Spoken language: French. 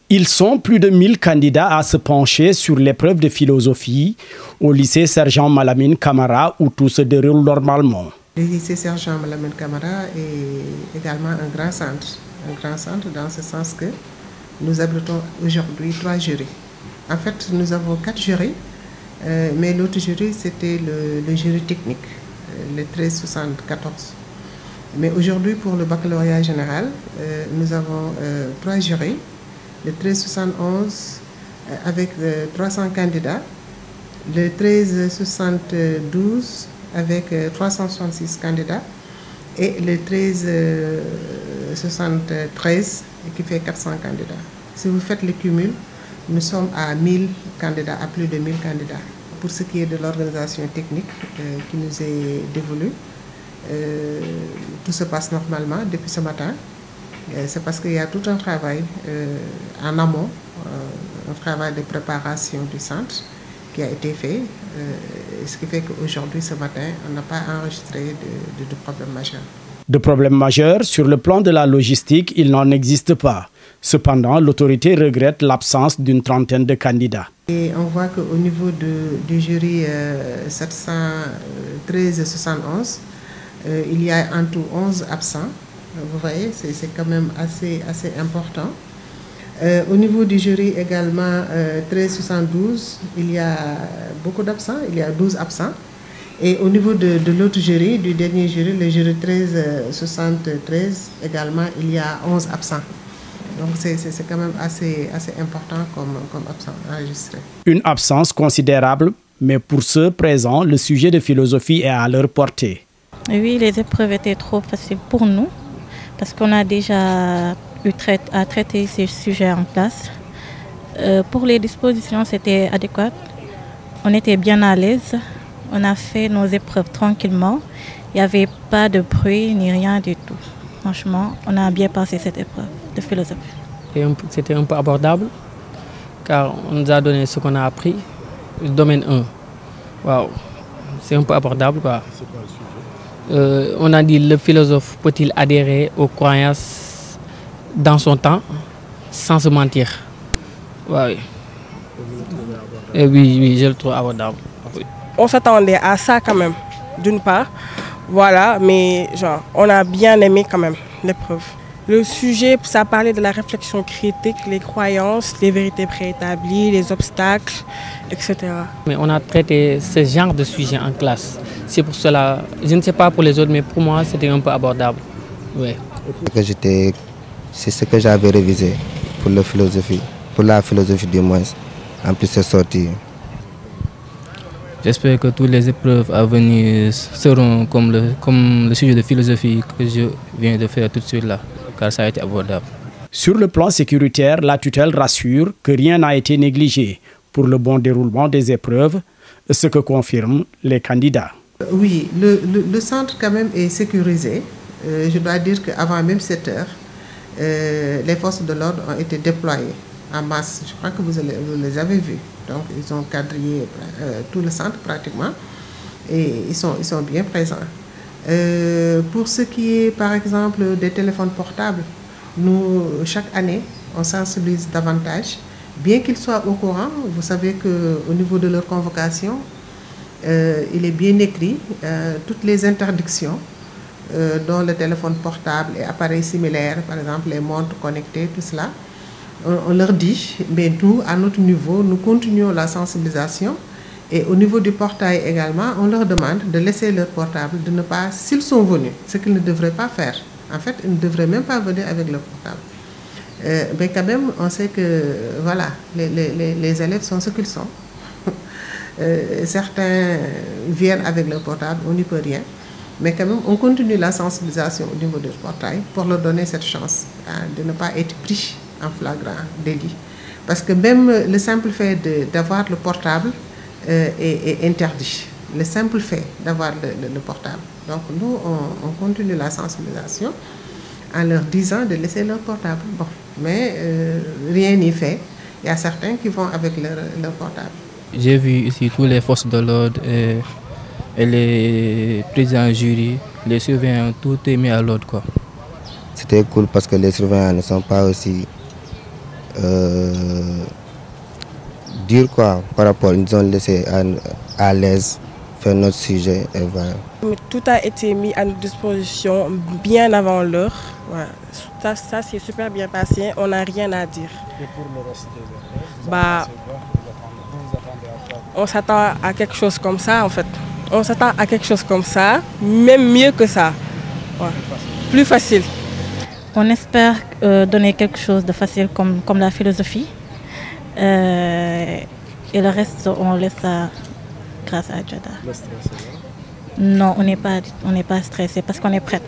Ils sont plus de 1000 candidats à se pencher sur l'épreuve de philosophie au lycée Sergent Malamine Camara où tout se déroule normalement. Le lycée Sergent Malamine Camara est également un grand centre. Un grand centre dans ce sens que nous abritons aujourd'hui 3 jurys. En fait, nous avons 4 jurys, mais l'autre jury, c'était le jury technique, le 1374. Mais aujourd'hui, pour le baccalauréat général, nous avons 3 jurys. Le 1371 avec 300 candidats, le 1372 avec 366 candidats et le 1373 qui fait 400 candidats. Si vous faites le cumul, nous sommes à 1000 candidats, à plus de 1000 candidats. Pour ce qui est de l'organisation technique qui nous est dévolue, tout se passe normalement depuis ce matin. C'est parce qu'il y a tout un travail en amont, un travail de préparation du centre qui a été fait, ce qui fait qu'aujourd'hui, ce matin, on n'a pas enregistré de problème majeur. De problème majeur, sur le plan de la logistique, il n'en existe pas. Cependant, l'autorité regrette l'absence d'une trentaine de candidats. Et on voit qu'au niveau du jury 713-71, il y a en tout 11 absents. Vous voyez, c'est quand même assez important. Au niveau du jury également 1372, il y a beaucoup d'absents, il y a 12 absents. Et au niveau de l'autre jury, du dernier jury, le jury 1373 également, il y a 11 absents. Donc c'est quand même assez important comme absent enregistré. Une absence considérable, mais pour ceux présents, le sujet de philosophie est à leur portée. Oui, les épreuves étaient trop faciles pour nous, parce qu'on a déjà eu à traiter ces sujets en classe. Pour les dispositions, c'était adéquat. On était bien à l'aise. On a fait nos épreuves tranquillement. Il n'y avait pas de bruit ni rien du tout. Franchement, on a bien passé cette épreuve de philosophie. C'était un peu abordable, car on nous a donné ce qu'on a appris. Le domaine 1. Waouh, c'est un peu abordable, quoi. C'est quoi le sujet? On a dit, le philosophe peut-il adhérer aux croyances dans son temps sans se mentir? Ouais. Oui, je le trouve abordable. Oui. On s'attendait à ça quand même, d'une part. Voilà, mais genre, on a bien aimé quand même l'épreuve. Le sujet, ça parlait de la réflexion critique, les croyances, les vérités préétablies, les obstacles, etc. Mais on a traité ce genre de sujet en classe. C'est pour cela, je ne sais pas pour les autres, mais pour moi, c'était un peu abordable. Ouais. C'est ce que j'avais révisé pour la philosophie du moins. En plus, c'est sorti. J'espère que toutes les épreuves à venir seront comme le sujet de philosophie que je viens de faire tout de suite là, car ça a été abordable. Sur le plan sécuritaire, la tutelle rassure que rien n'a été négligé pour le bon déroulement des épreuves, ce que confirment les candidats. Oui, le centre quand même est sécurisé. Je dois dire qu'avant même 7 heures, les forces de l'ordre ont été déployées en masse. Je crois que vous les avez vus. Donc ils ont quadrillé tout le centre pratiquement et ils sont bien présents. Pour ce qui est par exemple des téléphones portables, nous chaque année on sensibilise davantage. Bien qu'ils soient au courant, vous savez qu'au niveau de leur convocation, il est bien écrit toutes les interdictions dont le téléphone portable et appareils similaires, par exemple les montres connectées, tout cela. On leur dit, mais nous, à notre niveau, nous continuons la sensibilisation et au niveau du portail également, on leur demande de laisser leur portable, de ne pas, s'ils sont venus, ce qu'ils ne devraient pas faire. En fait, ils ne devraient même pas venir avec leur portable. Mais quand même, on sait que voilà, les élèves sont ce qu'ils sont. Certains viennent avec leur portable, on n'y peut rien. Mais quand même, on continue la sensibilisation au niveau du portail pour leur donner cette chance de ne pas être pris en flagrant délit. Parce que même le simple fait d'avoir le portable est interdit. Le simple fait d'avoir le portable. Donc nous, on continue la sensibilisation en leur disant de laisser leur portable. Bon, mais rien n'y fait. Il y a certains qui vont avec leur portable. J'ai vu ici toutes les forces de l'ordre et les présidents du jury, les surveillants, tout est mis à l'ordre, quoi. C'était cool parce que les surveillants ne sont pas aussi dur quoi par rapport. Ils nous ont laissé à l'aise faire notre sujet et voilà. Tout a été mis à notre disposition bien avant l'heure. Voilà. Ça s'est super bien passé, on n'a rien à dire. Et pour le reste des épreuves, on s'attend à quelque chose comme ça en fait. On s'attend à quelque chose comme ça, même mieux que ça. Ouais. Plus facile. On espère donner quelque chose de facile comme la philosophie. Et le reste, on laisse ça grâce à Djada. Le stress, Non, on n'est pas stressé parce qu'on est prête.